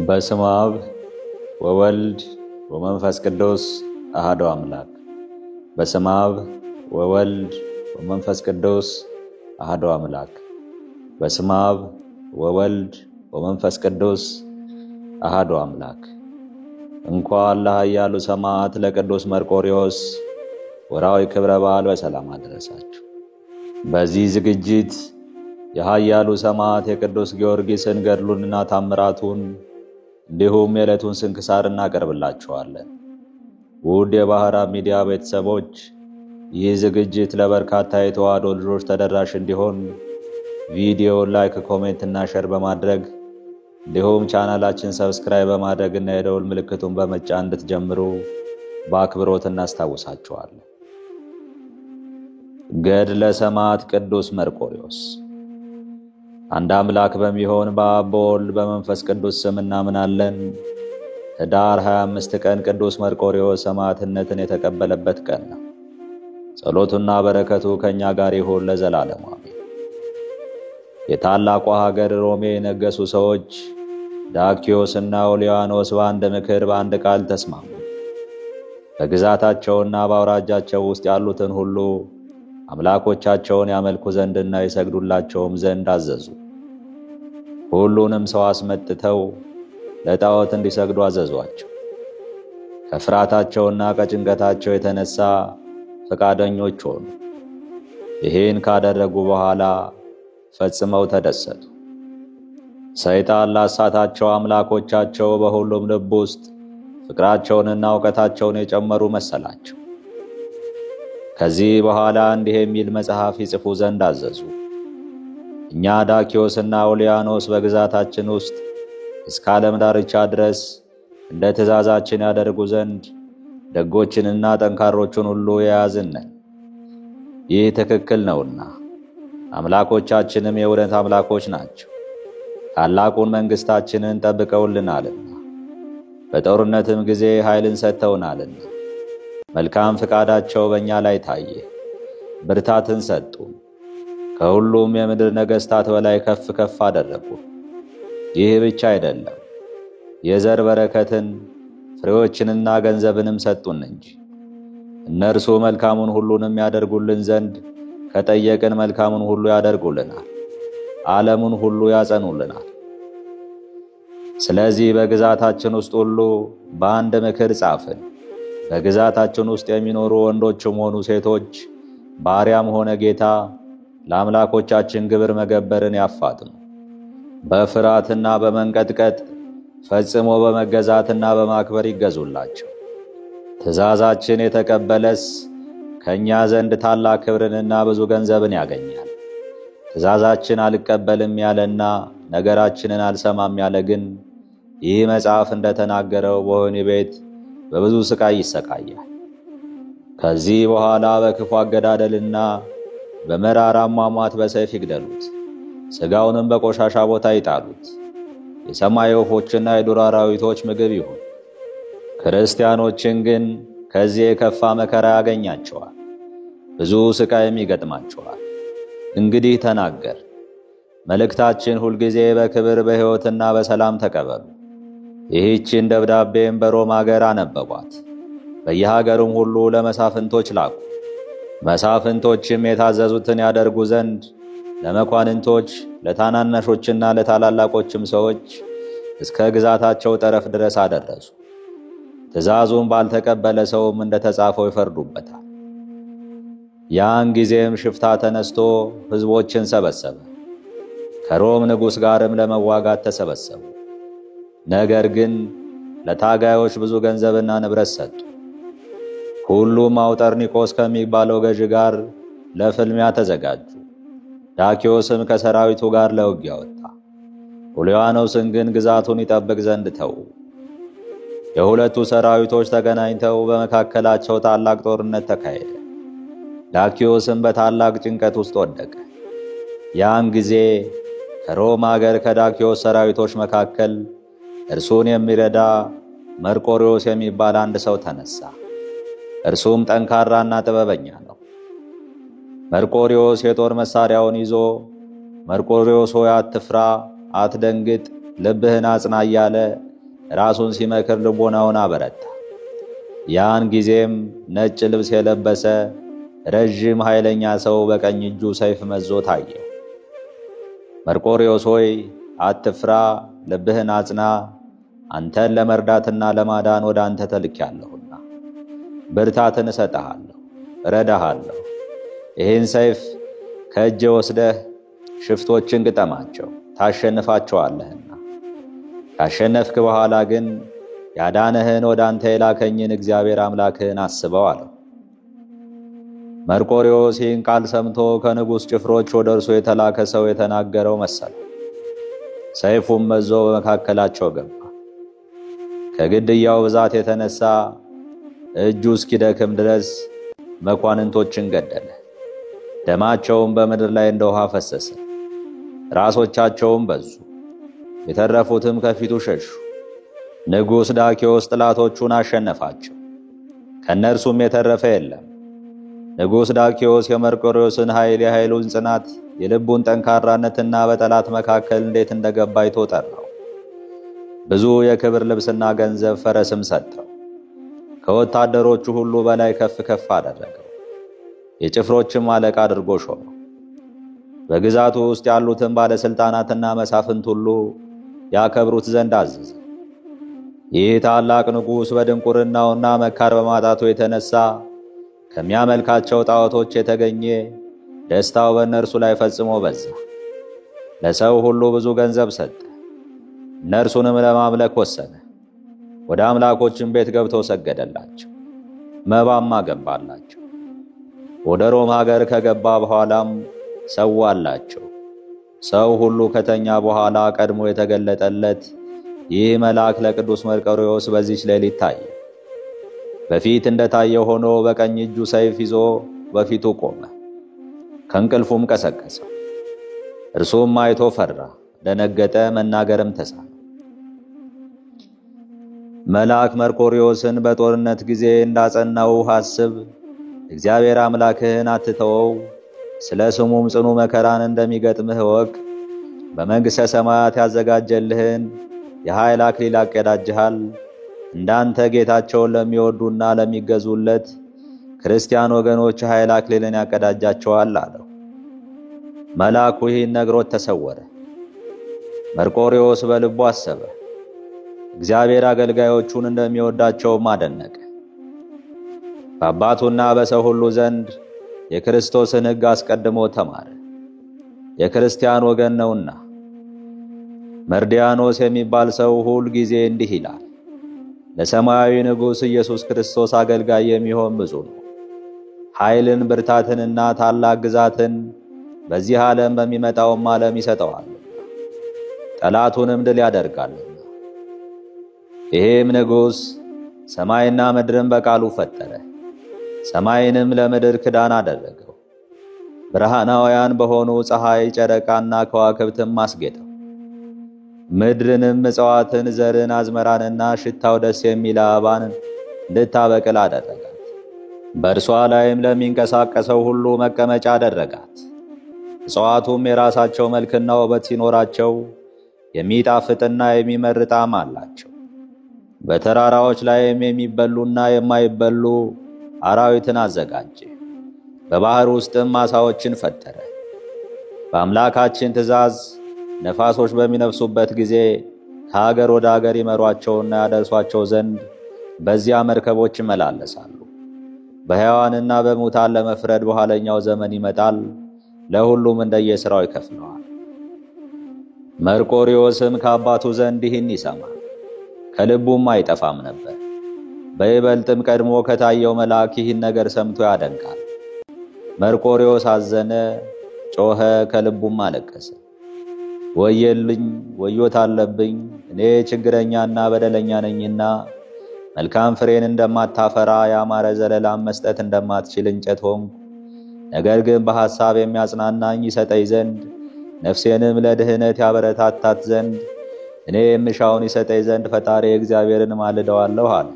በስመ አብ ወወልድ ወመንፈስ ቅዱስ አሐዱ አምላክ። በስመ አብ ወወልድ ወመንፈስ ቅዱስ አሐዱ አምላክ። በስመ አብ ወወልድ ወመንፈስ ቅዱስ አሐዱ አምላክ። እንኳን ለኃያሉ ሰማዕት ለቅዱስ መርቆሬዎስ ወርኃዊ ክብረ በዓል በሰላም አደረሳችሁ። በዚህ ዝግጅት የኃያሉ ሰማዕት የቅዱስ ጊዮርጊስን ገድሉንና ታምራቱን እንዲሁም የዕለቱን ስንክሳር እናቀርብላችኋለን። ውድ የባህራ ሚዲያ ቤተሰቦች፣ ይህ ዝግጅት ለበርካታ የተዋሕዶ ልጆች ተደራሽ እንዲሆን ቪዲዮ ላይክ፣ ኮሜንት እና ሼር በማድረግ እንዲሁም ቻናላችን ሰብስክራይብ በማድረግ እና የደወል ምልክቱን በመጫን እንድትጀምሩ በአክብሮት እናስታውሳችኋለን። ገድለ ሰማዕት ቅዱስ መርቆሬዎስ። አንድ አምላክ በሚሆን በአብ በወልድ በመንፈስ ቅዱስ ስም እናምናለን። ኅዳር 25 ቀን ቅዱስ መርቆሬዎስ ሰማዕትነትን የተቀበለበት ቀን ነው። ጸሎቱና በረከቱ ከእኛ ጋር ይሁን ለዘላለሙ አሜን። የታላቋ ሀገር ሮሜ የነገሱ ሰዎች ዳክዮስና ኦልያኖስ በአንድ ምክር በአንድ ቃል ተስማሙ። በግዛታቸውና በአውራጃቸው ውስጥ ያሉትን ሁሉ አምላኮቻቸውን ያመልኩ ዘንድና ይሰግዱላቸውም ዘንድ አዘዙ። ሁሉንም ሰው አስመጥተው ለጣዖት እንዲሰግዱ አዘዟቸው። ከፍርሃታቸውና ከጭንቀታቸው የተነሳ ፈቃደኞች ሆኑ። ይህን ካደረጉ በኋላ ፈጽመው ተደሰቱ። ሰይጣን ላሳታቸው አምላኮቻቸው በሁሉም ልብ ውስጥ ፍቅራቸውንና እውቀታቸውን የጨመሩ መሰላቸው። ከዚህ በኋላ እንዲህ የሚል መጽሐፍ ይጽፉ ዘንድ አዘዙ። እኛ ዳክዮስና ኦልያኖስ በግዛታችን ውስጥ እስከ ዓለም ዳርቻ ድረስ እንደ ትእዛዛችን ያደርጉ ዘንድ ደጎችንና ጠንካሮችን ሁሉ የያዝን ነን። ይህ ትክክል ነውና አምላኮቻችንም የእውነት አምላኮች ናቸው። ታላቁን መንግሥታችንን ጠብቀውልናልና በጦርነትም ጊዜ ኃይልን ሰጥተውናልና መልካም ፍቃዳቸው በእኛ ላይ ታየ፣ ብርታትን ሰጡ። ከሁሉም የምድር ነገሥታት በላይ ከፍ ከፍ አደረጉ። ይህ ብቻ አይደለም፣ የዘር በረከትን ፍሬዎችንና ገንዘብንም ሰጡን እንጂ እነርሱ መልካሙን ሁሉንም ያደርጉልን ዘንድ ከጠየቅን መልካሙን ሁሉ ያደርጉልናል፣ ዓለሙን ሁሉ ያጸኑልናል። ስለዚህ በግዛታችን ውስጥ ሁሉ በአንድ ምክር ጻፍን። በግዛታችን ውስጥ የሚኖሩ ወንዶችም ሆኑ ሴቶች፣ ባሪያም ሆነ ጌታ ለአምላኮቻችን ግብር መገበርን ያፋጥኑ። በፍርሃትና በመንቀጥቀጥ ፈጽሞ በመገዛትና በማክበር ይገዙላቸው። ትእዛዛችን የተቀበለስ ከእኛ ዘንድ ታላቅ ክብርንና ብዙ ገንዘብን ያገኛል። ትእዛዛችን አልቀበልም ያለና ነገራችንን አልሰማም ያለ ግን ይህ መጽሐፍ እንደተናገረው በወህኒ ቤት በብዙ ሥቃይ ይሰቃያል። ከዚህ በኋላ በክፉ አገዳደልና በመራራ አሟሟት በሰይፍ ይግደሉት፣ ሥጋውንም በቆሻሻ ቦታ ይጣሉት። የሰማይ ወፎችና የዱር አራዊቶች ምግብ ይሁን። ክርስቲያኖችን ግን ከዚህ የከፋ መከራ ያገኛቸዋል፣ ብዙ ሥቃይም ይገጥማቸዋል። እንግዲህ ተናገር፣ መልእክታችን ሁልጊዜ በክብር በሕይወትና በሰላም ተቀበሉ። ይህችን ደብዳቤም በሮም አገር አነበቧት። በየሀገሩም ሁሉ ለመሳፍንቶች ላኩ። መሳፍንቶችም የታዘዙትን ያደርጉ ዘንድ ለመኳንንቶች፣ ለታናናሾችና ለታላላቆችም ሰዎች እስከ ግዛታቸው ጠረፍ ድረስ አደረሱ። ትእዛዙን ባልተቀበለ ሰውም እንደተጻፈው ይፈርዱበታል። ያን ጊዜም ሽፍታ ተነስቶ ሕዝቦችን ሰበሰበ። ከሮም ንጉሥ ጋርም ለመዋጋት ተሰበሰቡ። ነገር ግን ለታጋዮች ብዙ ገንዘብና ንብረት ሰጡ። ሁሉም አውጠርኒቆስ ከሚባለው ገዥ ጋር ለፍልሚያ ተዘጋጁ። ዳክዮስም ከሰራዊቱ ጋር ለውጊያ ወጣ። ኦልያኖስን ግን ግዛቱን ይጠብቅ ዘንድ ተዉ። የሁለቱ ሰራዊቶች ተገናኝተው በመካከላቸው ታላቅ ጦርነት ተካሄደ። ዳክዮስም በታላቅ ጭንቀት ውስጥ ወደቀ። ያን ጊዜ ከሮም አገር ከዳክዮስ ሰራዊቶች መካከል እርሱን የሚረዳ መርቆሬዎስ የሚባል አንድ ሰው ተነሳ። እርሱም ጠንካራና ጥበበኛ ነው። መርቆሬዎስ የጦር መሳሪያውን ይዞ መርቆሬዎስ ሆይ አትፍራ፣ አትደንግጥ፣ ልብህን አጽና እያለ ራሱን ሲመክር ልቦናውን አበረታ። ያን ጊዜም ነጭ ልብስ የለበሰ ረዥም ኃይለኛ ሰው በቀኝ እጁ ሰይፍ መዞ ታየ። መርቆሬዎስ ሆይ አትፍራ፣ ልብህን አጽና፣ አንተን ለመርዳትና ለማዳን ወደ አንተ ተልኬአለሁና ብርታትን እሰጥሃለሁ፣ እረዳሃለሁ። ይህን ሰይፍ ከእጄ ወስደህ ሽፍቶችን ግጠማቸው፣ ታሸንፋቸዋለህና። ካሸነፍክ በኋላ ግን ያዳነህን ወደ አንተ የላከኝን እግዚአብሔር አምላክህን አስበው አለው። መርቆሬዎስ ይህን ቃል ሰምቶ ከንጉሥ ጭፍሮች ወደ እርሱ የተላከ ሰው የተናገረው መሰለ። ሰይፉም መዞ በመካከላቸው ገባ። ከግድያው ብዛት የተነሳ እጁ እስኪደክም ድረስ መኳንንቶችን ገደለ። ደማቸውም በምድር ላይ እንደ ውሃ ፈሰሰ። ራሶቻቸውም በዙ። የተረፉትም ከፊቱ ሸሹ። ንጉሥ ዳክዮስ ጠላቶቹን አሸነፋቸው፣ ከእነርሱም የተረፈ የለም። ንጉሥ ዳክዮስ የመርቆሬዎስን ኃይል፣ የኃይሉን ጽናት፣ የልቡን ጠንካራነትና በጠላት መካከል እንዴት እንደገባ አይቶ ጠራው። ብዙ የክብር ልብስና ገንዘብ ፈረስም ሰጠው። ከወታደሮቹ ሁሉ በላይ ከፍ ከፍ አደረገው። የጭፍሮችም አለቃ አድርጎ ሾመው። በግዛቱ ውስጥ ያሉትን ባለሥልጣናትና መሳፍንት ሁሉ ያከብሩት ዘንድ አዘዘ። ይህ ታላቅ ንጉሥ በድንቁርናውና መካር በማጣቱ የተነሳ ከሚያመልካቸው ጣዖቶች የተገኘ ደስታው በእነርሱ ላይ ፈጽሞ በዛ። ለሰው ሁሉ ብዙ ገንዘብ ሰጠ። እነርሱንም ለማምለክ ወሰነ። ወደ አምላኮችም ቤት ገብቶ ሰገደላቸው፣ መባም አገባላቸው። ወደ ሮም ሀገር ከገባ በኋላም ሰዋላቸው። ሰው ሁሉ ከተኛ በኋላ ቀድሞ የተገለጠለት ይህ መልአክ ለቅዱስ መርቆሬዎስ በዚች ሌሊት ታየ። በፊት እንደታየ ሆኖ በቀኝ እጁ ሰይፍ ይዞ በፊቱ ቆመ። ከእንቅልፉም ቀሰቀሰው። እርሱም አይቶ ፈራ፣ ደነገጠ፣ መናገርም ተሳነው። መልአክ መርቆሬዎስን በጦርነት ጊዜ እንዳጸናው አስብ፣ እግዚአብሔር አምላክህን አትተወው፣ ስለ ስሙም ጽኑ መከራን እንደሚገጥምህ እወቅ። በመንግሥተ ሰማያት ያዘጋጀልህን የኃይል አክሊል አቀዳጅሃል። እንዳንተ ጌታቸውን ለሚወዱና ለሚገዙለት ክርስቲያን ወገኖች ኃይል አክሊልን ያቀዳጃቸዋል አለው። መልአኩ ይህን ነግሮት ተሰወረ። መርቆሬዎስ በልቡ አሰበ፣ እግዚአብሔር አገልጋዮቹን እንደሚወዳቸውም አደነቀ። በአባቱና በሰው ሁሉ ዘንድ የክርስቶስን ሕግ አስቀድሞ ተማረ፣ የክርስቲያን ወገን ነውና። መርዲያኖስ የሚባል ሰው ሁል ጊዜ እንዲህ ይላል፣ ለሰማያዊ ንጉሥ ኢየሱስ ክርስቶስ አገልጋይ የሚሆን ብዙ ነው። ኃይልን ብርታትንና ታላቅ ግዛትን በዚህ ዓለም በሚመጣውም ዓለም ይሰጠዋል፣ ጠላቱንም ድል ያደርጋልና። ይህም ንጉሥ ሰማይና ምድርን በቃሉ ፈጠረ፣ ሰማይንም ለምድር ክዳን አደረገው። ብርሃናውያን በሆኑ ፀሐይ፣ ጨረቃና ከዋክብትም አስጌጠው። ምድርንም እጽዋትን፣ ዘርን፣ አዝመራንና ሽታው ደስ የሚል አበባን እንድታበቅል አደረጋት። በእርሷ ላይም ለሚንቀሳቀሰው ሁሉ መቀመጫ አደረጋት። እጽዋቱም የራሳቸው መልክና ውበት ሲኖራቸው የሚጣፍጥና የሚመር ጣዕም አላቸው። በተራራዎች ላይም የሚበሉና የማይበሉ አራዊትን አዘጋጀ። በባህር ውስጥም ዓሣዎችን ፈጠረ። በአምላካችን ትእዛዝ ነፋሶች በሚነፍሱበት ጊዜ ከሀገር ወደ ሀገር ይመሯቸውና ያደርሷቸው ዘንድ በዚያ መርከቦች ይመላለሳሉ። በሕያዋንና በሙታን ለመፍረድ በኋለኛው ዘመን ይመጣል፣ ለሁሉም እንደየሥራው ይከፍለዋል። መርቆሬዎስም ከአባቱ ዘንድ ይህን ይሰማል፣ ከልቡም አይጠፋም ነበር። በይበልጥም ቀድሞ ከታየው መልአክ ይህን ነገር ሰምቶ ያደንቃል። መርቆሬዎስ አዘነ፣ ጮኸ፣ ከልቡም አለቀሰ። ወየልኝ፣ ወዮት አለብኝ፣ እኔ ችግረኛና በደለኛ ነኝና መልካም ፍሬን እንደማታፈራ ያማረ ዘለላም መስጠት እንደማትችል እንጨት ሆንኩ። ነገር ግን በሐሳብ የሚያጽናናኝ ይሰጠኝ ዘንድ ነፍሴንም ለድህነት ያበረታታት ዘንድ እኔ የምሻውን ይሰጠኝ ዘንድ ፈጣሪ እግዚአብሔርን ማልደዋለሁ አለ።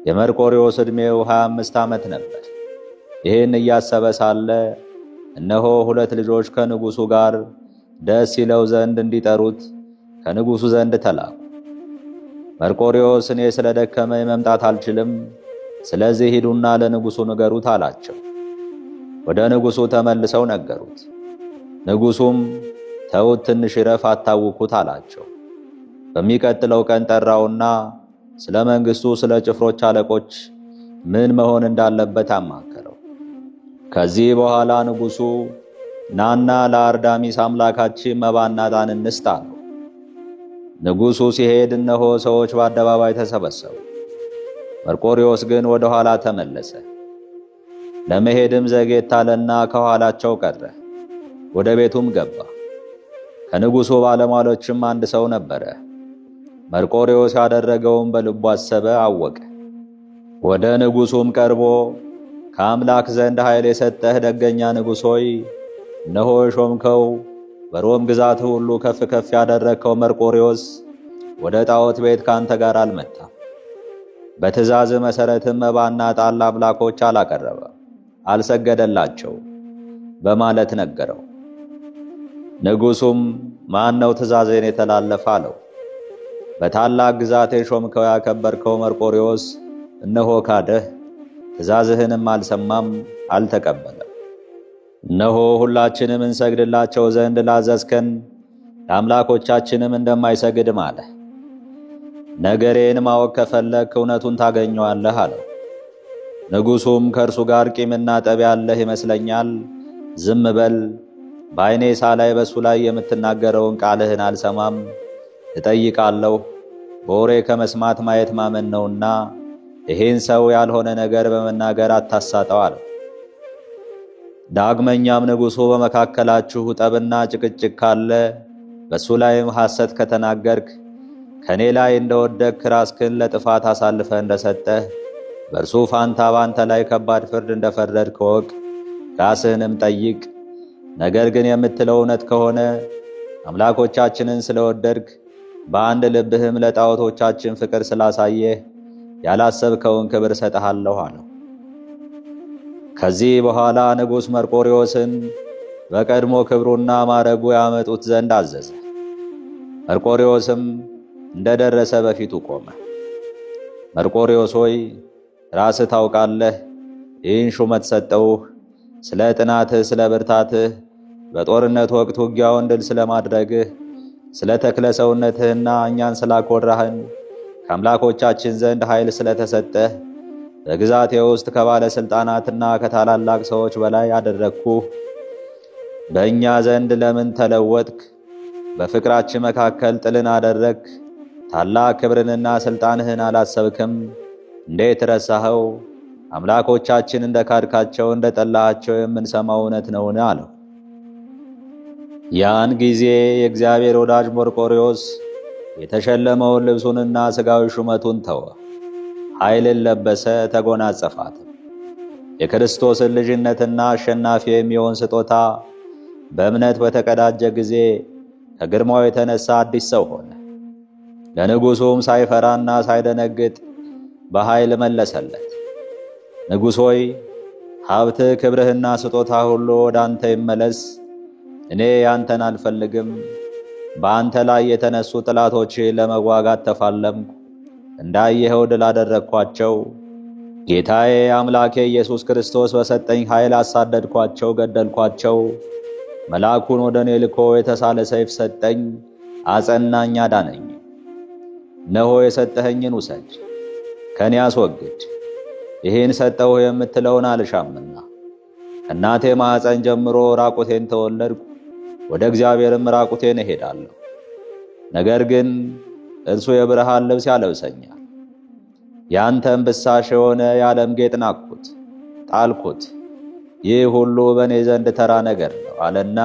የመርቆሬዎስ ዕድሜው 25 ዓመት ነበር። ይህን እያሰበ ሳለ እነሆ 2 ልጆች ከንጉሡ ጋር ደስ ይለው ዘንድ እንዲጠሩት ከንጉሡ ዘንድ ተላኩ። መርቆሬዎስ እኔ ስለደከመኝ መምጣት አልችልም፣ ስለዚህ ሂዱና ለንጉሡ ንገሩት አላቸው። ወደ ንጉሡ ተመልሰው ነገሩት። ንጉሡም ተውት፣ ትንሽ ይረፍ፣ አታውኩት አላቸው። በሚቀጥለው ቀን ጠራውና ስለ መንግሥቱ፣ ስለ ጭፍሮች አለቆች ምን መሆን እንዳለበት አማከረው። ከዚህ በኋላ ንጉሡ ናና ለአርዳሚስ አምላካችን መባና ዕጣን እንስጥ አለው። ንጉሡ ሲሄድ እነሆ ሰዎች በአደባባይ ተሰበሰቡ። መርቆሬዎስ ግን ወደ ኋላ ተመለሰ። ለመሄድም ዘጌት አለና ከኋላቸው ቀረ። ወደ ቤቱም ገባ። ከንጉሡ ባለሟሎችም አንድ ሰው ነበረ። መርቆሬዎስ ያደረገውን በልቡ አሰበ፣ አወቀ። ወደ ንጉሡም ቀርቦ ከአምላክ ዘንድ ኃይል የሰጠህ ደገኛ ንጉሥ ሆይ፣ እነሆ የሾምከው በሮም ግዛት ሁሉ ከፍ ከፍ ያደረግከው መርቆሬዎስ ወደ ጣዖት ቤት ካንተ ጋር አልመጣም። በትእዛዝ መሠረትም መባና ዕጣን ለአምላኮች አላቀረበም፣ አልሰገደላቸው በማለት ነገረው። ንጉሡም ማን ነው ትእዛዜን የተላለፈ አለው። በታላቅ ግዛት የሾምከው ያከበርከው መርቆሬዎስ እነሆ ካደህ፣ ትእዛዝህንም አልሰማም፣ አልተቀበለም። እነሆ ሁላችንም እንሰግድላቸው ዘንድ ላዘዝከን ለአምላኮቻችንም እንደማይሰግድ ማለ። ነገሬን ማወቅ ከፈለክ እውነቱን ታገኘዋለህ አለው። ንጉሡም ከእርሱ ጋር ቂምና ጠብ ያለህ ይመስለኛል፣ ዝም በል፣ በዓይኔ ሳላይ በሱ ላይ የምትናገረውን ቃልህን አልሰማም፣ እጠይቃለሁ። በወሬ ከመስማት ማየት ማመን ነውና ይህን ሰው ያልሆነ ነገር በመናገር አታሳጠው አለው። ዳግመኛም ንጉሡ በመካከላችሁ ጠብና ጭቅጭቅ ካለ፣ በሱ ላይም ሐሰት ከተናገርክ፣ ከኔ ላይ እንደወደቅክ ራስህን ለጥፋት አሳልፈህ እንደሰጠህ፣ በእርሱ ፋንታ ባንተ ላይ ከባድ ፍርድ እንደፈረድክ እወቅ፣ ራስህንም ጠይቅ። ነገር ግን የምትለው እውነት ከሆነ አምላኮቻችንን ስለወደድክ በአንድ ልብህም ለጣዖቶቻችን ፍቅር ስላሳየህ ያላሰብከውን ክብር ሰጥሃለሁ አለው። ከዚህ በኋላ ንጉሥ መርቆሬዎስን በቀድሞ ክብሩና ማረጉ ያመጡት ዘንድ አዘዘ። መርቆሬዎስም እንደደረሰ በፊቱ ቆመ። መርቆሬዎስ ሆይ፣ ራስህ ታውቃለህ፣ ይህን ሹመት ሰጠውህ ስለ ጥናትህ፣ ስለ ብርታትህ፣ በጦርነት ወቅት ውጊያውን ድል ስለማድረግህ፣ ስለ ተክለ ሰውነትህና እኛን ስላኮራህን፣ ከአምላኮቻችን ዘንድ ኃይል ስለተሰጠህ፣ በግዛቴ ውስጥ ከባለሥልጣናትና ከታላላቅ ሰዎች በላይ አደረግኩህ። በእኛ ዘንድ ለምን ተለወጥክ? በፍቅራችን መካከል ጥልን አደረግክ። ታላቅ ክብርንና ሥልጣንህን አላሰብክም። እንዴት ረሳኸው? አምላኮቻችን እንደ ካድካቸው እንደ ጠላሃቸው የምንሰማው እውነት ነውን? አለው። ያን ጊዜ የእግዚአብሔር ወዳጅ መርቆሬዎስ የተሸለመውን ልብሱንና ሥጋዊ ሹመቱን ተወ፣ ኃይልን ለበሰ፣ ተጎናጸፋትም። የክርስቶስን ልጅነትና አሸናፊ የሚሆን ስጦታ በእምነት በተቀዳጀ ጊዜ ከግርማው የተነሳ አዲስ ሰው ሆነ። ለንጉሡም ሳይፈራና ሳይደነግጥ በኃይል መለሰለት። ንጉሥ ሆይ፣ ሀብትህ፣ ክብርህና ስጦታ ሁሉ ወደ አንተ ይመለስ። እኔ ያንተን አልፈልግም። በአንተ ላይ የተነሱ ጠላቶችህን ለመዋጋት ተፋለምኩ። እንዳየኸው ድል አደረግኳቸው። ጌታዬ አምላኬ ኢየሱስ ክርስቶስ በሰጠኝ ኃይል አሳደድኳቸው፣ ገደልኳቸው። መልአኩን ወደ እኔ ልኮ የተሳለ ሰይፍ ሰጠኝ፣ አጸናኝ፣ አዳነኝ። እነሆ የሰጠኸኝን ውሰድ፣ ከኔ አስወግድ። ይህን ሰጠሁ የምትለውን አልሻምና ከእናቴ ማኅፀን ጀምሮ ራቁቴን ተወለድኩ፣ ወደ እግዚአብሔርም ራቁቴን እሄዳለሁ። ነገር ግን እርሱ የብርሃን ልብስ ያለብሰኛል። ያንተም ብሳሽ የሆነ የዓለም ጌጥ ናቅሁት፣ ጣልኩት። ይህ ሁሉ በእኔ ዘንድ ተራ ነገር ነው አለና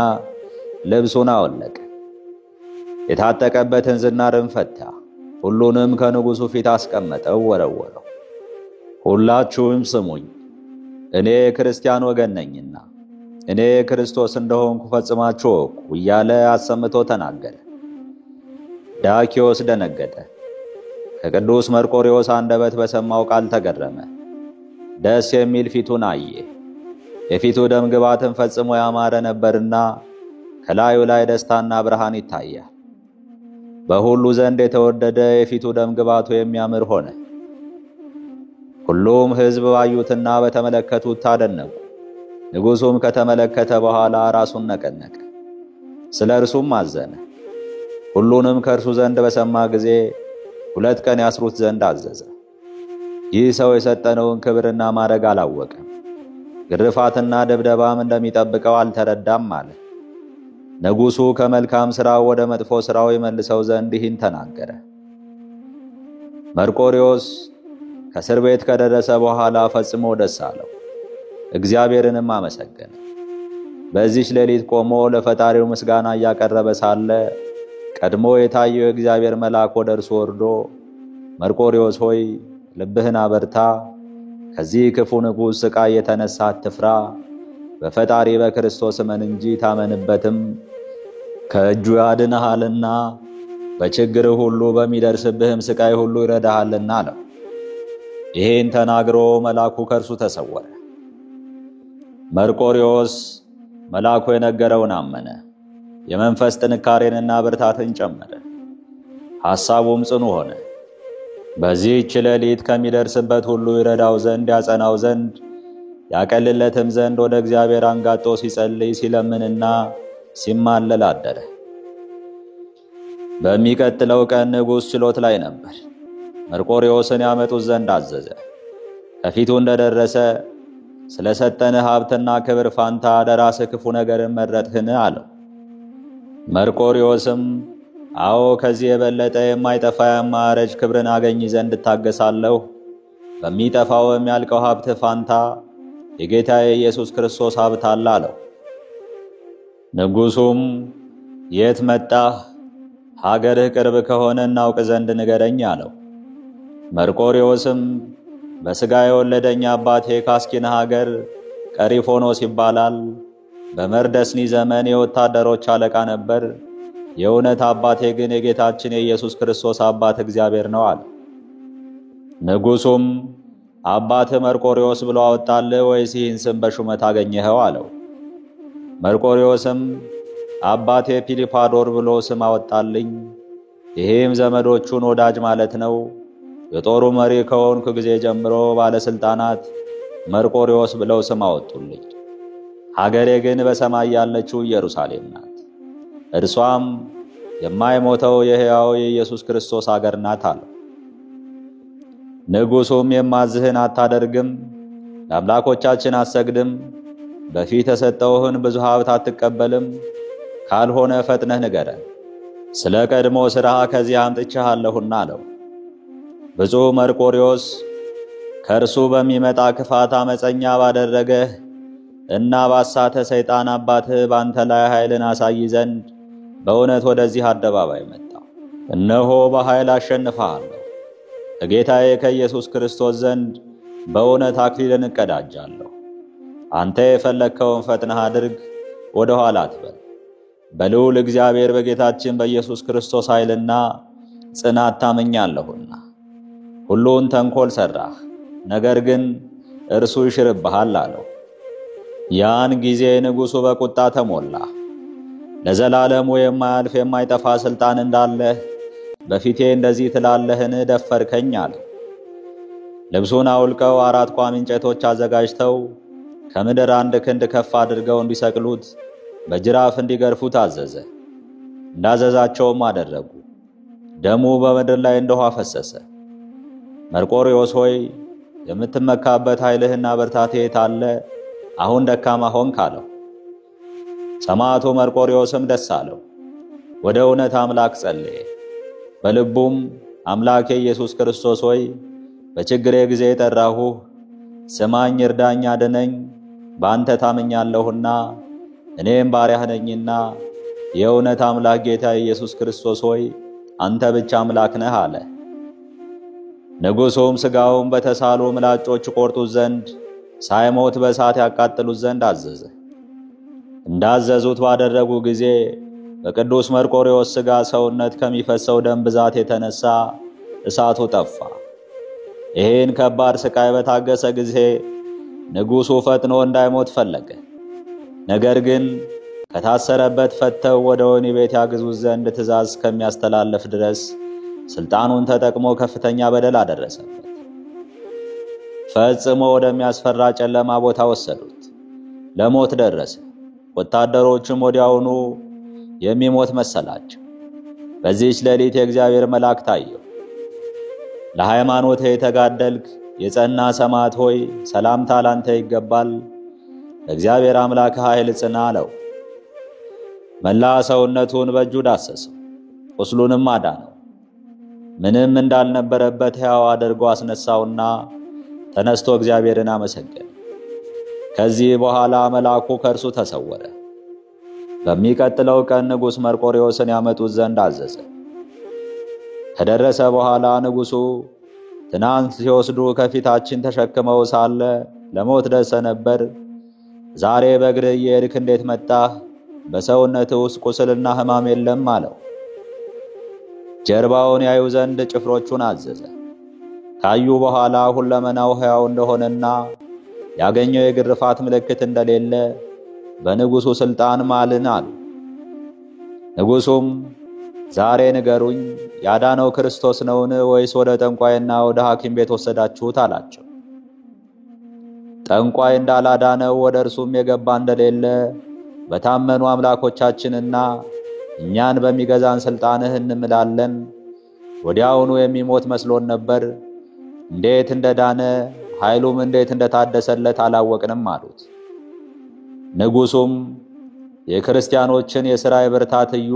ልብሱን አወለቀ። የታጠቀበትን ዝናርም ፈታ፣ ሁሉንም ከንጉሡ ፊት አስቀመጠው፣ ወረወረው። ሁላችሁም ስሙኝ፣ እኔ ክርስቲያን ወገን ነኝና እኔ ክርስቶስ እንደሆንኩ ፈጽማችሁ እወቁ እያለ አሰምቶ ተናገረ። ዳኪዎስ ደነገጠ፣ ከቅዱስ መርቆሬዎስ አንደበት በሰማው ቃል ተገረመ። ደስ የሚል ፊቱን አየ። የፊቱ ደም ግባትን ፈጽሞ ያማረ ነበርና ከላዩ ላይ ደስታና ብርሃን ይታያል። በሁሉ ዘንድ የተወደደ የፊቱ ደም ግባቱ የሚያምር ሆነ። ሁሉም ሕዝብ ባዩትና በተመለከቱት ታደነቁ። ንጉሡም ከተመለከተ በኋላ ራሱን ነቀነቀ፣ ስለ እርሱም አዘነ። ሁሉንም ከእርሱ ዘንድ በሰማ ጊዜ 2 ቀን ያስሩት ዘንድ አዘዘ። ይህ ሰው የሰጠነውን ክብርና ማዕረግ አላወቀም፣ ግርፋትና ድብደባም እንደሚጠብቀው አልተረዳም አለ። ንጉሡ ከመልካም ሥራው ወደ መጥፎ ሥራው ይመልሰው ዘንድ ይህን ተናገረ። መርቆሬዎስ ከእስር ቤት ከደረሰ በኋላ ፈጽሞ ደስ አለው፣ እግዚአብሔርንም አመሰገነ። በዚህች ሌሊት ቆሞ ለፈጣሪው ምስጋና እያቀረበ ሳለ ቀድሞ የታየው የእግዚአብሔር መልአክ ወደ እርሱ ወርዶ መርቆሬዎስ ሆይ ልብህን አበርታ፣ ከዚህ ክፉ ንጉሥ ሥቃይ የተነሳ አትፍራ፣ በፈጣሪ በክርስቶስ እመን እንጂ ታመንበትም ከእጁ ያድንሃልና በችግርህ ሁሉ በሚደርስብህም ሥቃይ ሁሉ ይረዳሃልና አለው። ይህን ተናግሮ መልአኩ ከእርሱ ተሰወረ። መርቆሬዎስ መልአኩ የነገረውን አመነ፣ የመንፈስ ጥንካሬንና ብርታትን ጨመረ፣ ሐሳቡም ጽኑ ሆነ። በዚህች ሌሊት ከሚደርስበት ሁሉ ይረዳው ዘንድ ያጸናው ዘንድ ያቀልለትም ዘንድ ወደ እግዚአብሔር አንጋጦ ሲጸልይ ሲለምንና ሲማለል አደረ። በሚቀጥለው ቀን ንጉሥ ችሎት ላይ ነበር። መርቆሬዎስን ያመጡት ዘንድ አዘዘ። ከፊቱ እንደደረሰ ስለ ሰጠንህ ሀብትና ክብር ፋንታ ለራስህ ክፉ ነገርን መረጥህን አለው። መርቆሬዎስም አዎ ከዚህ የበለጠ የማይጠፋ የማያረጅ ክብርን አገኝ ዘንድ እታገሳለሁ፣ በሚጠፋው የሚያልቀው ሀብት ፋንታ የጌታዬ ኢየሱስ ክርስቶስ ሀብት አለ አለው። ንጉሡም የት መጣህ? ሀገርህ ቅርብ ከሆነ እናውቅ ዘንድ ንገረኝ አለው። መርቆሬዎስም በሥጋ የወለደኝ አባቴ ካስኪን ሀገር ቀሪፎኖስ ይባላል። በመርደስኒ ዘመን የወታደሮች አለቃ ነበር። የእውነት አባቴ ግን የጌታችን የኢየሱስ ክርስቶስ አባት እግዚአብሔር ነው አለ። ንጉሡም አባትህ መርቆሬዎስ ብሎ አወጣልህ ወይስ ይህን ስም በሹመት አገኘኸው አለው። መርቆሬዎስም አባቴ ፒሊፓዶር ብሎ ስም አወጣልኝ፣ ይህም ዘመዶቹን ወዳጅ ማለት ነው። የጦሩ መሪ ከሆንኩ ጊዜ ጀምሮ ባለሥልጣናት መርቆሬዎስ ብለው ስም አወጡልኝ። ሀገሬ ግን በሰማይ ያለችው ኢየሩሳሌም ናት። እርሷም የማይሞተው የሕያው የኢየሱስ ክርስቶስ አገር ናት አለው። ንጉሡም የማዝህን አታደርግም፣ ለአምላኮቻችን አትሰግድም፣ በፊት የሰጠውህን ብዙ ሀብት አትቀበልም፣ ካልሆነ ፈጥነህ ንገረን፣ ስለ ቀድሞ ሥራህ ከዚህ አምጥቼሃለሁና አለው። ብፁዕ መርቆሬዎስ ከእርሱ በሚመጣ ክፋት አመፀኛ ባደረገህ እና ባሳተ ሰይጣን አባትህ ባንተ ላይ ኃይልን አሳይ ዘንድ በእውነት ወደዚህ አደባባይ መጣ። እነሆ በኃይል አሸንፈሃለሁ፣ ከጌታዬ ከኢየሱስ ክርስቶስ ዘንድ በእውነት አክሊልን እቀዳጃለሁ። አንተ የፈለግከውን ፈጥነህ አድርግ፣ ወደ ኋላ አትበል። በልዑል እግዚአብሔር በጌታችን በኢየሱስ ክርስቶስ ኃይልና ጽናት ታምኛለሁና። ሁሉን ተንኰል ሠራህ፣ ነገር ግን እርሱ ይሽርብሃል አለው። ያን ጊዜ ንጉሡ በቁጣ ተሞላ። ለዘላለሙ የማያልፍ የማይጠፋ ሥልጣን እንዳለህ በፊቴ እንደዚህ ትላለህን? ደፈርከኝ አለው። ልብሱን አውልቀው 4 ቋሚ እንጨቶች አዘጋጅተው ከምድር 1 ክንድ ከፍ አድርገው እንዲሰቅሉት በጅራፍ እንዲገርፉት አዘዘ። እንዳዘዛቸውም አደረጉ። ደሙ በምድር ላይ እንደ ውኃ ፈሰሰ። መርቆሬዎስ ሆይ የምትመካበት ኃይልህና ብርታትህ የት አለ? አሁን ደካማ ሆንክ አለው። ሰማዕቱ መርቆሬዎስም ደስ አለው፣ ወደ እውነት አምላክ ጸለየ። በልቡም አምላኬ ኢየሱስ ክርስቶስ ሆይ በችግሬ ጊዜ የጠራሁህ፣ ስማኝ፣ እርዳኝ፣ አድነኝ፣ በአንተ ታምኛለሁና እኔም ባሪያህ ነኝና የእውነት አምላክ ጌታ ኢየሱስ ክርስቶስ ሆይ አንተ ብቻ አምላክ ነህ አለ። ንጉሡም ሥጋውን በተሳሉ ምላጮች ቆርጡት ዘንድ ሳይሞት በእሳት ያቃጥሉት ዘንድ አዘዘ። እንዳዘዙት ባደረጉ ጊዜ በቅዱስ መርቆሬዎስ ሥጋ ሰውነት ከሚፈሰው ደም ብዛት የተነሳ እሳቱ ጠፋ። ይህን ከባድ ሥቃይ በታገሰ ጊዜ ንጉሡ ፈጥኖ እንዳይሞት ፈለገ። ነገር ግን ከታሰረበት ፈተው ወደ ወህኒ ቤት ያግዙት ዘንድ ትእዛዝ ከሚያስተላልፍ ድረስ ስልጣኑን ተጠቅሞ ከፍተኛ በደል አደረሰበት። ፈጽሞ ወደሚያስፈራ ጨለማ ቦታ ወሰዱት። ለሞት ደረሰ። ወታደሮቹም ወዲያውኑ የሚሞት መሰላቸው። በዚህች ሌሊት የእግዚአብሔር መልአክ ታየው። ለሃይማኖትህ የተጋደልክ የጸና ሰማዕት ሆይ ሰላምታ ላንተ ይገባል፣ ለእግዚአብሔር አምላክ ኃይል ጽና አለው። መላ ሰውነቱን በእጁ ዳሰሰው፣ ቁስሉንም አዳነው። ምንም እንዳልነበረበት ሕያው አድርጎ አስነሳውና ተነስቶ እግዚአብሔርን አመሰገነ። ከዚህ በኋላ መልአኩ ከእርሱ ተሰወረ። በሚቀጥለው ቀን ንጉሥ መርቆሬዎስን ያመጡት ዘንድ አዘዘ። ከደረሰ በኋላ ንጉሡ ትናንት ሲወስዱ ከፊታችን ተሸክመው ሳለ ለሞት ደርሰ ነበር፣ ዛሬ በእግርህ እየሄድክ እንዴት መጣህ? በሰውነትህ ውስጥ ቁስልና ሕማም የለም አለው። ጀርባውን ያዩ ዘንድ ጭፍሮቹን አዘዘ። ካዩ በኋላ ሁለመናው ሕያው እንደሆነና ያገኘው የግርፋት ምልክት እንደሌለ በንጉሡ ሥልጣን ማልን አሉ። ንጉሡም ዛሬ ንገሩኝ፣ ያዳነው ክርስቶስ ነውን ወይስ ወደ ጠንቋይና ወደ ሐኪም ቤት ወሰዳችሁት አላቸው። ጠንቋይ እንዳላዳነው ወደ እርሱም የገባ እንደሌለ በታመኑ አምላኮቻችንና እኛን በሚገዛን ሥልጣንህ እንምላለን። ወዲያውኑ የሚሞት መስሎን ነበር። እንዴት እንደዳነ ኃይሉም እንዴት እንደታደሰለት አላወቅንም አሉት። ንጉሡም የክርስቲያኖችን የሥራይ ብርታት እዩ፣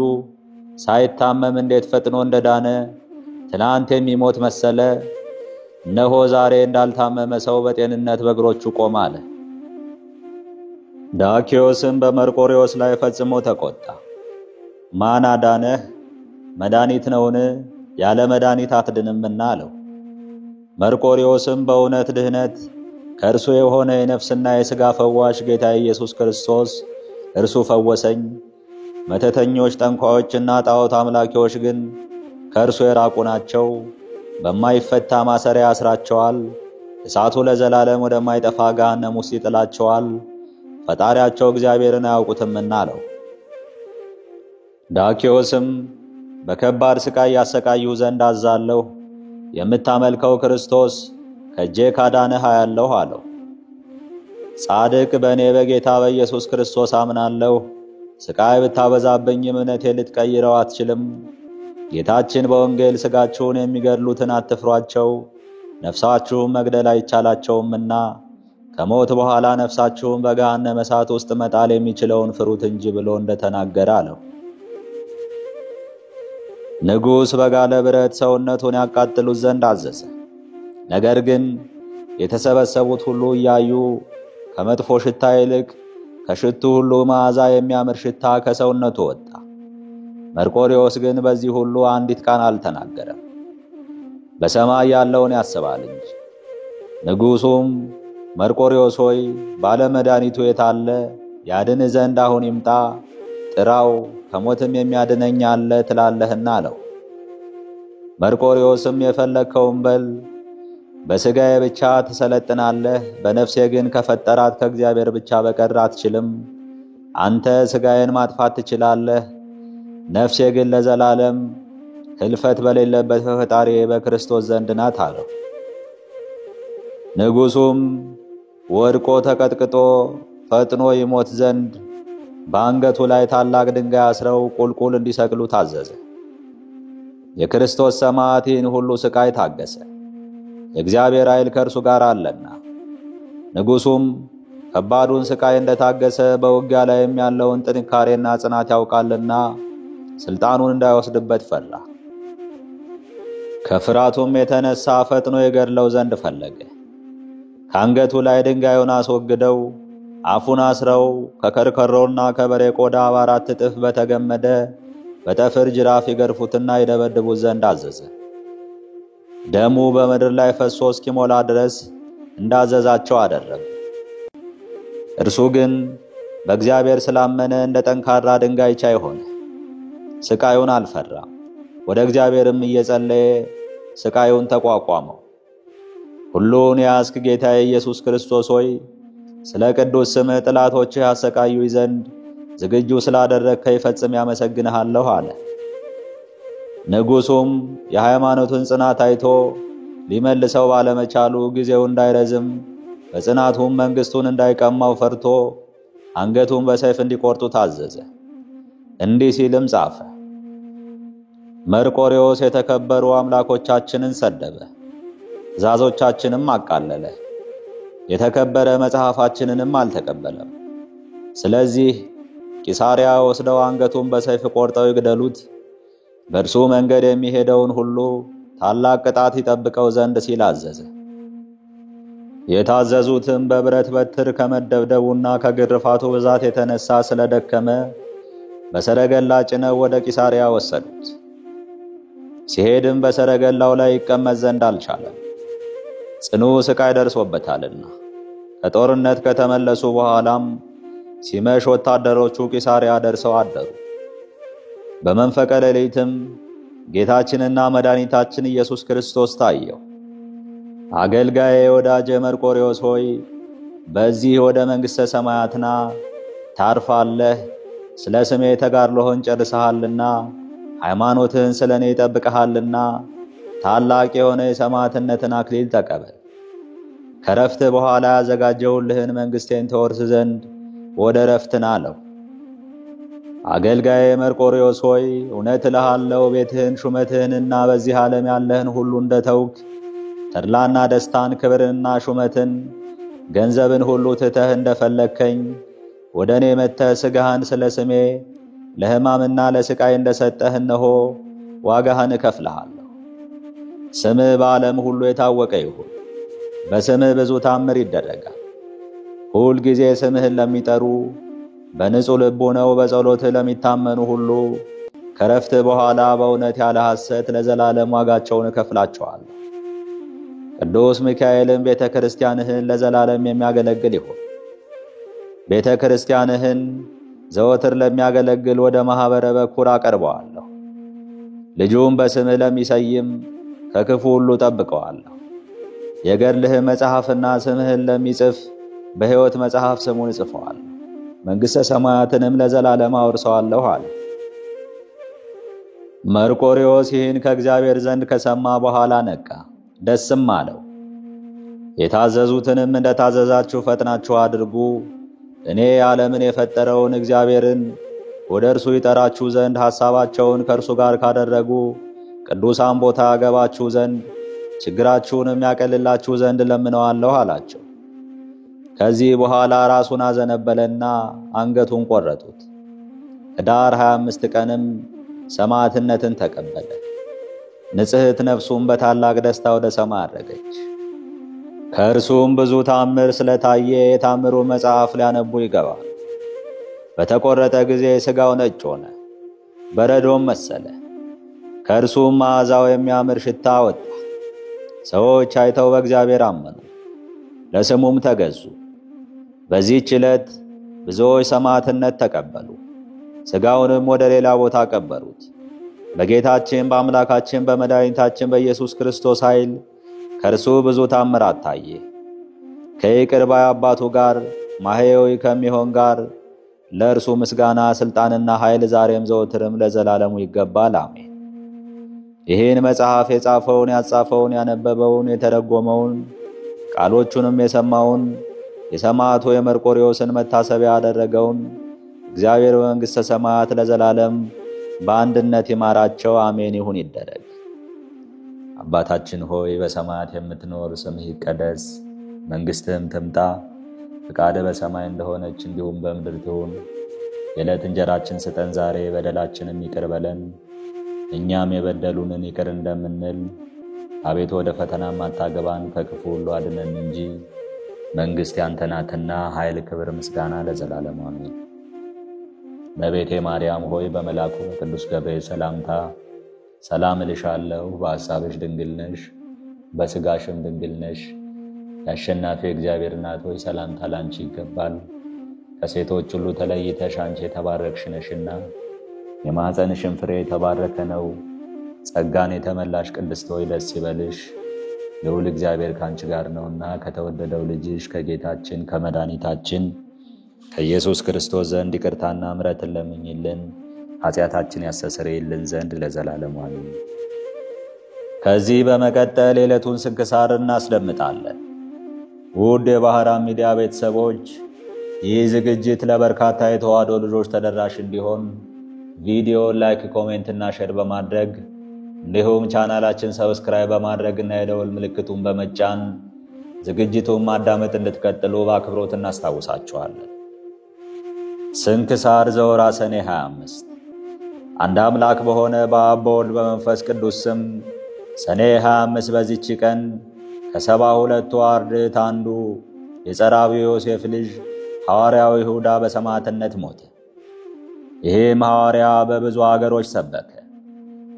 ሳይታመም እንዴት ፈጥኖ እንደዳነ ትናንት የሚሞት መሰለ፣ እነሆ ዛሬ እንዳልታመመ ሰው በጤንነት በእግሮቹ ቆመ አለ። ዳኪዮስም በመርቆሬዎስ ላይ ፈጽሞ ተቆጣ። ማን አዳነህ? መድኃኒት ነውን? ያለ መድኃኒት አትድንምና አለው። መርቆሬዎስም በእውነት ድህነት ከእርሱ የሆነ የነፍስና የሥጋ ፈዋሽ ጌታ ኢየሱስ ክርስቶስ እርሱ ፈወሰኝ፣ መተተኞች ጠንቋዮችና ጣዖት አምላኪዎች ግን ከእርሱ የራቁ ናቸው፣ በማይፈታ ማሰሪያ ያስራቸዋል፣ እሳቱ ለዘላለም ወደማይጠፋ ገሃነም ውስጥ ይጥላቸዋል፣ ፈጣሪያቸው እግዚአብሔርን አያውቁትምና አለው። ዳኪዮስም በከባድ ሥቃይ ያሰቃዩ ዘንድ አዛለሁ፣ የምታመልከው ክርስቶስ ከእጄ ካዳነህ አያለሁ አለው። ጻድቅ በእኔ በጌታ በኢየሱስ ክርስቶስ አምናለሁ፣ ሥቃይ ብታበዛብኝም እምነቴን ልትቀይረው አትችልም። ጌታችን በወንጌል ሥጋችሁን የሚገድሉትን አትፍሯቸው፣ ነፍሳችሁን መግደል አይቻላቸውምና ከሞት በኋላ ነፍሳችሁን በገሃነመ እሳት ውስጥ መጣል የሚችለውን ፍሩት እንጂ ብሎ እንደተናገረ አለው። ንጉሥ በጋለ ብረት ሰውነቱን ያቃጥሉት ዘንድ አዘዘ። ነገር ግን የተሰበሰቡት ሁሉ እያዩ ከመጥፎ ሽታ ይልቅ ከሽቱ ሁሉ መዓዛ የሚያምር ሽታ ከሰውነቱ ወጣ። መርቆሬዎስ ግን በዚህ ሁሉ አንዲት ቃል አልተናገረም፣ በሰማይ ያለውን ያስባል እንጂ። ንጉሡም መርቆሬዎስ ሆይ ባለመድኃኒቱ የታለ? ያድን ዘንድ አሁን ይምጣ፣ ጥራው፣ ከሞትም የሚያድነኝ አለ ትላለህና አለው። መርቆሬዎስም የፈለግከውን በል፣ በሥጋዬ ብቻ ትሰለጥናለህ፣ በነፍሴ ግን ከፈጠራት ከእግዚአብሔር ብቻ በቀር አትችልም። አንተ ሥጋዬን ማጥፋት ትችላለህ፣ ነፍሴ ግን ለዘላለም ሕልፈት በሌለበት በፈጣሪ በክርስቶስ ዘንድ ናት አለው። ንጉሡም ወድቆ ተቀጥቅጦ ፈጥኖ ይሞት ዘንድ በአንገቱ ላይ ታላቅ ድንጋይ አስረው ቁልቁል እንዲሰቅሉ ታዘዘ። የክርስቶስ ሰማዕት ይህን ሁሉ ሥቃይ ታገሰ፣ የእግዚአብሔር ኃይል ከእርሱ ጋር አለና። ንጉሡም ከባዱን ሥቃይ እንደታገሰ በውጊያ ላይም ያለውን ጥንካሬና ጽናት ያውቃልና ሥልጣኑን እንዳይወስድበት ፈራ። ከፍራቱም የተነሳ ፈጥኖ የገድለው ዘንድ ፈለገ። ከአንገቱ ላይ ድንጋዩን አስወግደው አፉን አስረው ከከርከሮና ከበሬ ቆዳ በአራት እጥፍ በተገመደ በጠፍር ጅራፍ ይገርፉትና ይደበድቡት ዘንድ አዘዘ። ደሙ በምድር ላይ ፈሶ እስኪሞላ ድረስ እንዳዘዛቸው አደረጉ። እርሱ ግን በእግዚአብሔር ስላመነ እንደ ጠንካራ ድንጋይ ቻይ ሆነ። ሥቃዩን አልፈራም። ወደ እግዚአብሔርም እየጸለየ ሥቃዩን ተቋቋመው። ሁሉን ያስክ ጌታዬ ኢየሱስ ክርስቶስ ሆይ ስለ ቅዱስ ስምህ ጠላቶችህ ያሰቃዩኝ ዘንድ ዝግጁ ስላደረግከኝ ፈጽሜ አመሰግንሃለሁ አለ። ንጉሡም የሃይማኖቱን ጽናት አይቶ ሊመልሰው ባለመቻሉ ጊዜው እንዳይረዝም በጽናቱም መንግሥቱን እንዳይቀማው ፈርቶ አንገቱን በሰይፍ እንዲቆርጡ ታዘዘ። እንዲህ ሲልም ጻፈ። መርቆሬዎስ የተከበሩ አምላኮቻችንን ሰደበ፣ ትእዛዞቻችንም አቃለለ፣ የተከበረ መጽሐፋችንንም አልተቀበለም። ስለዚህ ቂሳርያ ወስደው አንገቱን በሰይፍ ቆርጠው ይግደሉት፣ በእርሱ መንገድ የሚሄደውን ሁሉ ታላቅ ቅጣት ይጠብቀው ዘንድ ሲል አዘዘ። የታዘዙትም በብረት በትር ከመደብደቡና ከግርፋቱ ብዛት የተነሳ ስለደከመ በሰረገላ ጭነው ወደ ቂሳርያ ወሰዱት። ሲሄድም በሰረገላው ላይ ይቀመጥ ዘንድ አልቻለም፣ ጽኑ ስቃይ ደርሶበታልና። ከጦርነት ከተመለሱ በኋላም ሲመሽ ወታደሮቹ ቂሳርያ ደርሰው አደሩ። በመንፈቀ ሌሊትም ጌታችንና መድኃኒታችን ኢየሱስ ክርስቶስ ታየው። አገልጋዬ ወዳጄ መርቆሬዎስ ሆይ በዚህ ወደ መንግሥተ ሰማያትና ታርፋለህ፣ ስለ ስሜ ተጋድሎህን ጨርሰሃልና ሃይማኖትህን ስለ እኔ ይጠብቀሃልና ታላቅ የሆነ የሰማዕትነትን አክሊል ተቀበል። ከረፍት በኋላ ያዘጋጀሁልህን መንግሥቴን ተወርስ ዘንድ ወደ ረፍት ና አለው። አገልጋዬ መርቆሬዎስ ሆይ እውነት እልሃለሁ ቤትህን ሹመትህንና በዚህ ዓለም ያለህን ሁሉ እንደተውክ ተድላና ደስታን ክብርንና ሹመትን ገንዘብን ሁሉ ትተህ እንደፈለግከኝ ወደ እኔ መጥተህ ሥጋህን ስለ ስሜ ለሕማምና ለሥቃይ እንደሰጠህ እነሆ ዋጋህን እከፍልሃለሁ። ስምህ በዓለም ሁሉ የታወቀ ይሁን። በስምህ ብዙ ታምር ይደረጋል። ሁል ጊዜ ስምህን ለሚጠሩ በንጹሕ ልብ ሆነው በጸሎትህ ለሚታመኑ ሁሉ ከረፍት በኋላ በእውነት ያለ ሐሰት ለዘላለም ዋጋቸውን እከፍላቸዋለሁ። ቅዱስ ሚካኤልም ቤተ ክርስቲያንህን ለዘላለም የሚያገለግል ይሁን። ቤተ ክርስቲያንህን ዘወትር ለሚያገለግል ወደ ማኅበረ በኩር አቀርበዋለሁ። ልጁም በስምህ ለሚሰይም ከክፉ ሁሉ ጠብቀዋለሁ። የገድልህ መጽሐፍና ስምህን ለሚጽፍ በሕይወት መጽሐፍ ስሙን እጽፈዋለሁ። መንግሥተ ሰማያትንም ለዘላለም አወርሰዋለሁ አለ። መርቆሬዎስ ይህን ከእግዚአብሔር ዘንድ ከሰማ በኋላ ነቃ፣ ደስም አለው። የታዘዙትንም እንደታዘዛችሁ ፈጥናችሁ አድርጉ። እኔ ዓለምን የፈጠረውን እግዚአብሔርን ወደ እርሱ ይጠራችሁ ዘንድ ሐሳባቸውን ከእርሱ ጋር ካደረጉ ቅዱሳን ቦታ ያገባችሁ ዘንድ ችግራችሁንም ያቀልላችሁ ዘንድ ለምነዋለሁ አላቸው። ከዚህ በኋላ ራሱን አዘነበለና አንገቱን ቆረጡት። ኅዳር 25 ቀንም ሰማዕትነትን ተቀበለ። ንጽሕት ነፍሱም በታላቅ ደስታ ወደ ሰማይ አረገች። ከእርሱም ብዙ ታምር ስለታየ የታምሩ መጽሐፍ ሊያነቡ ይገባል። በተቆረጠ ጊዜ ሥጋው ነጭ ሆነ፣ በረዶም መሰለ። ከእርሱም መዓዛው የሚያምር ሽታ ወጣ። ሰዎች አይተው በእግዚአብሔር አመኑ፣ ለስሙም ተገዙ። በዚህች ዕለት ብዙዎች ሰማዕትነት ተቀበሉ። ሥጋውንም ወደ ሌላ ቦታ ቀበሩት። በጌታችን በአምላካችን በመድኃኒታችን በኢየሱስ ክርስቶስ ኃይል ከእርሱ ብዙ ታምራት ታየ። ከይቅር ባይ አባቱ ጋር ማሕየዊ ከሚሆን ጋር ለእርሱ ምስጋና ሥልጣንና ኃይል ዛሬም ዘወትርም ለዘላለሙ ይገባል፣ አሜን። ይህን መጽሐፍ የጻፈውን ያጻፈውን ያነበበውን የተረጎመውን ቃሎቹንም የሰማውን የሰማዕቱ የመርቆሬዎስን መታሰቢያ ያደረገውን እግዚአብሔር በመንግሥተ ሰማያት ለዘላለም በአንድነት ይማራቸው፣ አሜን ይሁን ይደረግ። አባታችን ሆይ በሰማያት የምትኖር፣ ስምህ ይቀደስ፣ መንግሥትህም ትምጣ፣ ፈቃድህ በሰማይ እንደሆነች እንዲሁም በምድር ትሁን። የዕለት እንጀራችንን ስጠን ዛሬ፣ በደላችንን ይቅር በለን እኛም የበደሉንን ይቅር እንደምንል። አቤቱ ወደ ፈተናም አታግባን ከክፉ ሁሉ አድነን እንጂ መንግሥት ያንተ ናትና ኃይል፣ ክብር፣ ምስጋና ለዘላለሙ አሜን። እመቤቴ ማርያም ሆይ በመልአኩ ቅዱስ ገብርኤል ሰላምታ ሰላም እልሻለሁ። በሐሳብሽ ድንግል ነሽ፣ በሥጋሽም ድንግል ነሽ። የአሸናፊ እግዚአብሔር እናት ሆይ ሰላምታ ላንቺ ይገባል። ከሴቶች ሁሉ ተለይተሽ አንቺ የተባረክሽ ነሽና የማኅፀንሽም ፍሬ የተባረከ ነው። ጸጋን የተመላሽ ቅድስት ሆይ ደስ ይበልሽ፣ ልዑል እግዚአብሔር ካንቺ ጋር ነውና ከተወደደው ልጅሽ ከጌታችን ከመድኃኒታችን ከኢየሱስ ክርስቶስ ዘንድ ይቅርታና ምሕረትን ለምኝልን ኃጢአታችን ያስተሰርይልን ዘንድ ለዘላለሙ አሜን። ከዚህ በመቀጠል የዕለቱን ስንክሳር እናስደምጣለን። ውድ የባህራን ሚዲያ ቤተሰቦች፣ ይህ ዝግጅት ለበርካታ የተዋሕዶ ልጆች ተደራሽ እንዲሆን ቪዲዮ ላይክ፣ ኮሜንት እና ሼር በማድረግ እንዲሁም ቻናላችን ሰብስክራይብ በማድረግና የደወል ምልክቱን በመጫን ዝግጅቱን ማዳመጥ እንድትቀጥሉ በአክብሮት እናስታውሳችኋለን። ስንክሳር ዘወርኃ ሰኔ 25 አንድ አምላክ በሆነ በአብ በወልድ በመንፈስ ቅዱስ ስም ሰኔ 25 በዚች ቀን ከ72ቱ አርድእት አንዱ የጸራቢው ዮሴፍ ልጅ ሐዋርያው ይሁዳ በሰማዕትነት ሞተ። ይህም ሐዋርያ በብዙ አገሮች ሰበከ።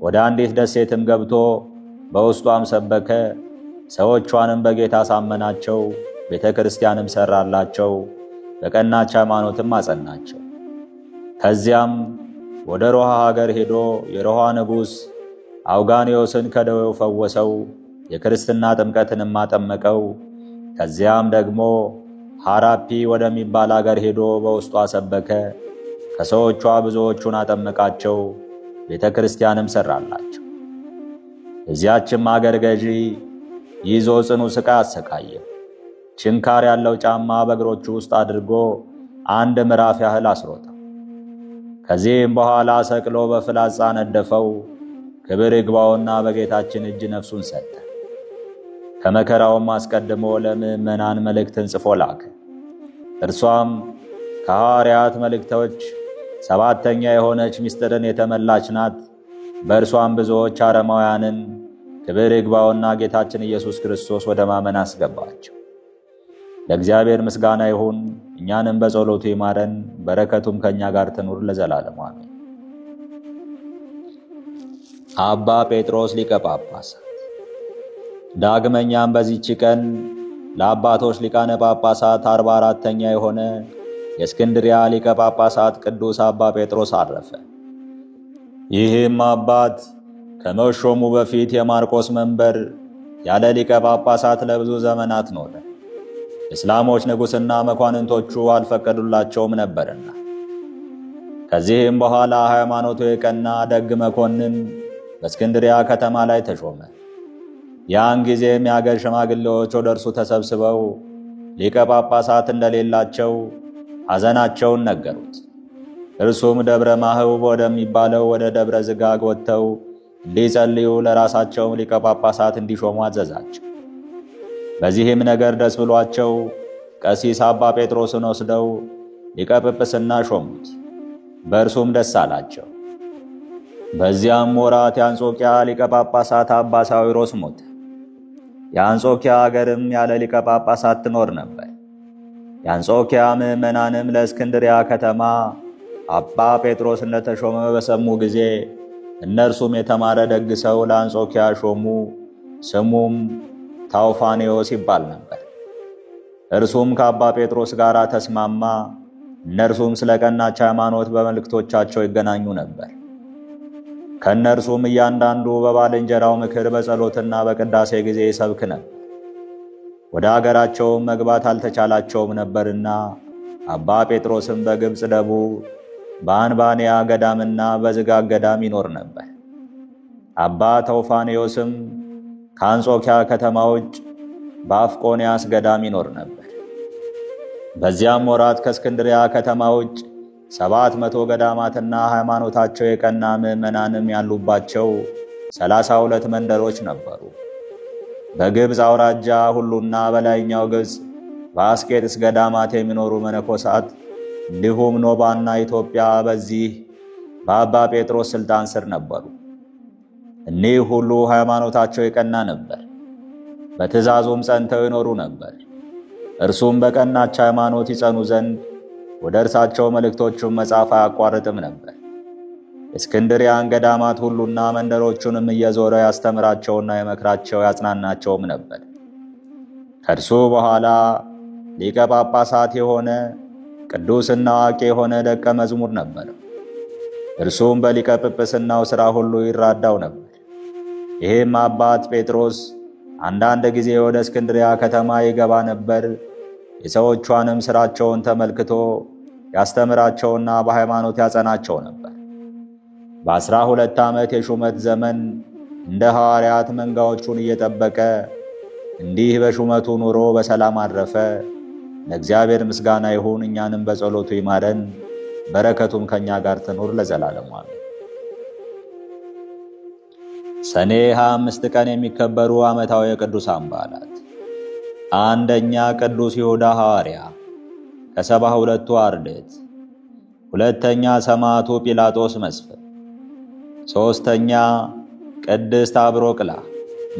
ወደ አንዲት ደሴትም ገብቶ በውስጧም ሰበከ። ሰዎቿንም በጌታ ሳመናቸው፣ ቤተ ክርስቲያንም ሠራላቸው፣ በቀናች ሃይማኖትም አጸናቸው። ከዚያም ወደ ሮሃ ሀገር ሄዶ የሮሃ ንጉሥ አውጋንዮስን ከደዌው ፈወሰው፣ የክርስትና ጥምቀትንም አጠመቀው። ከዚያም ደግሞ ሐራፒ ወደሚባል አገር ሄዶ በውስጧ ሰበከ። ከሰዎቿ ብዙዎቹን አጠመቃቸው፣ ቤተ ክርስቲያንም ሠራላቸው። እዚያችም አገር ገዢ ይዞ ጽኑ ሥቃይ አሰቃየው። ችንካር ያለው ጫማ በእግሮቹ ውስጥ አድርጎ 1 ምዕራፍ ያህል አስሮጠው። ከዚህም በኋላ ሰቅሎ በፍላጻ ነደፈው። ክብር ይግባውና በጌታችን እጅ ነፍሱን ሰጠ። ከመከራውም አስቀድሞ ለምእመናን መልእክትን ጽፎ ላከ። እርሷም ከሐዋርያት መልእክቶች 7ተኛ የሆነች ምስጢርን የተመላች ናት። በእርሷም ብዙዎች አረማውያንን ክብር ይግባውና ጌታችን ኢየሱስ ክርስቶስ ወደ ማመን አስገባቸው። ለእግዚአብሔር ምስጋና ይሁን፣ እኛንም በጸሎቱ ይማረን፣ በረከቱም ከእኛ ጋር ትኑር ለዘላለሙ አሜን። አባ ጴጥሮስ ሊቀ ጳጳሳት። ዳግመኛም በዚህች ቀን ለአባቶች ሊቃነ ጳጳሳት 44ተኛ የሆነ የእስክንድርያ ሊቀ ጳጳሳት ቅዱስ አባ ጴጥሮስ አረፈ። ይህም አባት ከመሾሙ በፊት የማርቆስ መንበር ያለ ሊቀ ጳጳሳት ለብዙ ዘመናት ኖረ። እስላሞች ንጉሥና መኳንንቶቹ አልፈቀዱላቸውም ነበርና። ከዚህም በኋላ ሃይማኖቱ የቀና ደግ መኮንን በእስክንድርያ ከተማ ላይ ተሾመ። ያን ጊዜም የአገር ሽማግሌዎች ወደ እርሱ ተሰብስበው ሊቀ ጳጳሳት እንደሌላቸው ሐዘናቸውን ነገሩት። እርሱም ደብረ ማህው ወደሚባለው ወደ ደብረ ዝጋግ ወጥተው እንዲጸልዩ ለራሳቸውም ሊቀ ጳጳሳት እንዲሾሙ አዘዛቸው። በዚህም ነገር ደስ ብሏቸው ቀሲስ አባ ጴጥሮስን ወስደው ሊቀ ጵጵስና ሾሙት። በእርሱም ደስ አላቸው። በዚያም ወራት የአንጾኪያ ሊቀ ጳጳሳት አባ ሳዊሮስ ሞተ። የአንጾኪያ አገርም ያለ ሊቀ ጳጳሳት ትኖር ነበር። የአንጾኪያ ምዕመናንም ለእስክንድርያ ከተማ አባ ጴጥሮስ እንደተሾመ በሰሙ ጊዜ እነርሱም የተማረ ደግ ሰው ለአንጾኪያ ሾሙ። ስሙም ታውፋኔዎስ ይባል ነበር። እርሱም ከአባ ጴጥሮስ ጋር ተስማማ። እነርሱም ስለ ቀናች ሃይማኖት በመልእክቶቻቸው ይገናኙ ነበር። ከእነርሱም እያንዳንዱ በባልንጀራው ምክር በጸሎትና በቅዳሴ ጊዜ ይሰብክ ነበር። ወደ አገራቸውም መግባት አልተቻላቸውም ነበርና አባ ጴጥሮስም በግብፅ ደቡብ በአንባንያ ገዳምና በዝጋግ ገዳም ይኖር ነበር። አባ ተውፋኔዎስም ከአንጾኪያ ከተማ ውጭ በአፍቆንያስ ገዳም ይኖር ነበር። በዚያም ወራት ከእስክንድርያ ከተማ ውጭ 700 ገዳማትና ሃይማኖታቸው የቀና ምዕመናንም ያሉባቸው 32 መንደሮች ነበሩ። በግብፅ አውራጃ ሁሉና በላይኛው ግብፅ በአስቄጥስ ገዳማት የሚኖሩ መነኮሳት እንዲሁም ኖባና ኢትዮጵያ በዚህ በአባ ጴጥሮስ ሥልጣን ስር ነበሩ። እኒህ ሁሉ ሃይማኖታቸው የቀና ነበር፣ በትእዛዙም ጸንተው ይኖሩ ነበር። እርሱም በቀናች ሃይማኖት ይጸኑ ዘንድ ወደ እርሳቸው መልእክቶቹን መጻፍ አያቋርጥም ነበር። እስክንድርያን ገዳማት ሁሉና መንደሮቹንም እየዞረ ያስተምራቸውና የመክራቸው ያጽናናቸውም ነበር። ከእርሱ በኋላ ሊቀ ጳጳሳት የሆነ ቅዱስና አዋቂ የሆነ ደቀ መዝሙር ነበር። እርሱም በሊቀ ጵጵስናው ሥራ ሁሉ ይራዳው ነበር። ይህም አባት ጴጥሮስ አንዳንድ ጊዜ ወደ እስክንድርያ ከተማ ይገባ ነበር። የሰዎቿንም ሥራቸውን ተመልክቶ ያስተምራቸውና በሃይማኖት ያጸናቸው ነበር። በ12 ዓመት የሹመት ዘመን እንደ ሐዋርያት መንጋዎቹን እየጠበቀ እንዲህ በሹመቱ ኑሮ በሰላም አረፈ። ለእግዚአብሔር ምስጋና ይሁን፣ እኛንም በጸሎቱ ይማረን፣ በረከቱም ከእኛ ጋር ትኑር ለዘላለሙ አሜን። ሰኔ 25 ቀን የሚከበሩ ዓመታዊ የቅዱሳን በዓላት። አንደኛ ቅዱስ ይሁዳ ሐዋርያ ከ72ቱ አርድእት። ሁለተኛ ሰማዕቱ ጲላጦስ መስፍን። ሦስተኛ ቅድስት አብሮቅላ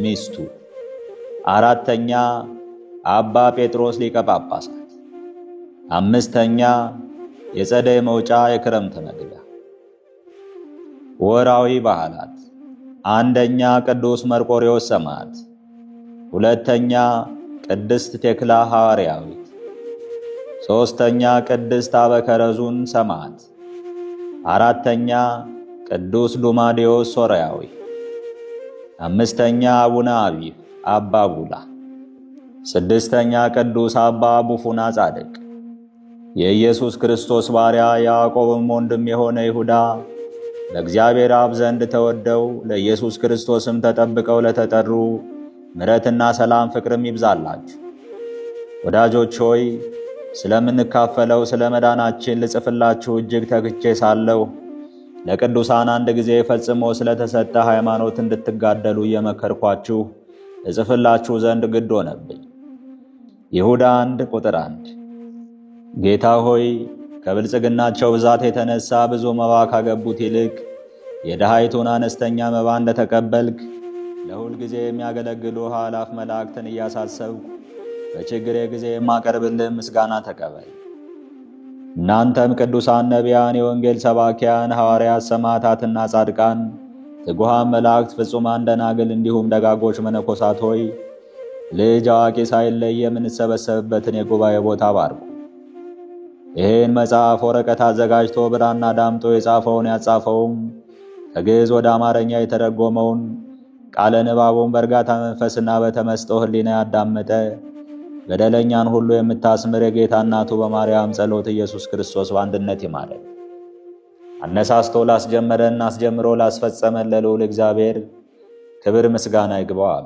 ሚስቱ። አራተኛ አባ ጴጥሮስ ሊቀ ጳጳሳት። አምስተኛ የጸደይ መውጫ የክረምት መግቢያ። ወርሃዊ በዓላት። አንደኛ ቅዱስ መርቆሬዎስ ሰማዕት። ሁለተኛ ቅድስት ቴክላ ሐዋርያዊት። ሦስተኛ ቅድስት አበከረዙን ሰማዕት። አራተኛ ቅዱስ ዱማዴዎስ ሶርያዊ። አምስተኛ አቡነ አቢብ አባ ቡላ። ስድስተኛ ቅዱስ አባ ቡፉና ጻድቅ። የኢየሱስ ክርስቶስ ባሪያ ያዕቆብም ወንድም የሆነ ይሁዳ በእግዚአብሔር አብ ዘንድ ተወደው ለኢየሱስ ክርስቶስም ተጠብቀው ለተጠሩ ምሕረትና ሰላም ፍቅርም ይብዛላችሁ። ወዳጆች ሆይ ስለምንካፈለው ስለ መዳናችን ልጽፍላችሁ እጅግ ተግቼ ሳለሁ ለቅዱሳን አንድ ጊዜ ፈጽሞ ስለተሰጠ ሃይማኖት እንድትጋደሉ እየመከርኳችሁ እጽፍላችሁ ዘንድ ግድ ሆነብኝ። ይሁዳ 1 ቁጥር 1። ጌታ ሆይ ከብልጽግናቸው ብዛት የተነሳ ብዙ መባ ካገቡት ይልቅ የድሃይቱን አነስተኛ መባ እንደተቀበልክ ለሁል ጊዜ የሚያገለግሉ ኃላፍ መላእክትን እያሳሰብኩ በችግሬ ጊዜ የማቀርብልህ ምስጋና ተቀበል። እናንተም ቅዱሳን ነቢያን፣ የወንጌል ሰባኪያን ሐዋርያት፣ ሰማዕታትና ጻድቃን፣ ትጉሃን መላእክት፣ ፍጹማን ደናግል እንዲሁም ደጋጎች መነኮሳት ሆይ ልጅ አዋቂ ሳይለይ የምንሰበሰብበትን የጉባኤ ቦታ ባርኩ። ይህን መጽሐፍ ወረቀት አዘጋጅቶ ብራና ዳምጦ የጻፈውን ያጻፈውም ከግዕዝ ወደ አማርኛ የተረጎመውን ቃለ ንባቡን በእርጋታ መንፈስና በተመስጦ ሕሊና ያዳመጠ በደለኛን ሁሉ የምታስምር የጌታ እናቱ በማርያም ጸሎት ኢየሱስ ክርስቶስ በአንድነት ይማረን። አነሳስቶ ላስጀመረን አስጀምሮ ላስፈጸመን ለልዑል እግዚአብሔር ክብር ምስጋና ይግባው።